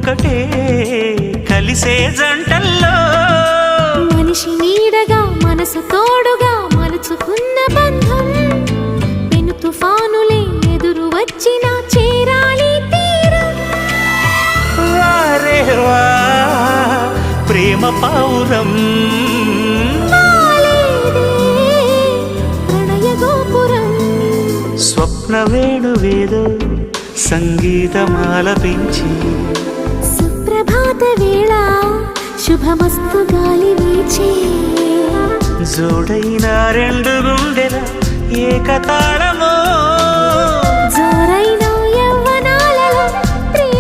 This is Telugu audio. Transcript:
ఒకటే కలిసే జంటల్లో మనిషి నీడగా మనసు తోడుగా మలుచుకున్న బంధం పెను తుఫానులే ఎదురు వచ్చిన చేరాలి తీరం. వారే వా ప్రేమ పావురం ప్రణయ గోపురం స్వప్న వేణువేదో సంగీతమాలపించి సుప్రభాత వేళ శుభమస్తు గాలి వీచే జోడైన రెండు గుండెల ఏకతాళమో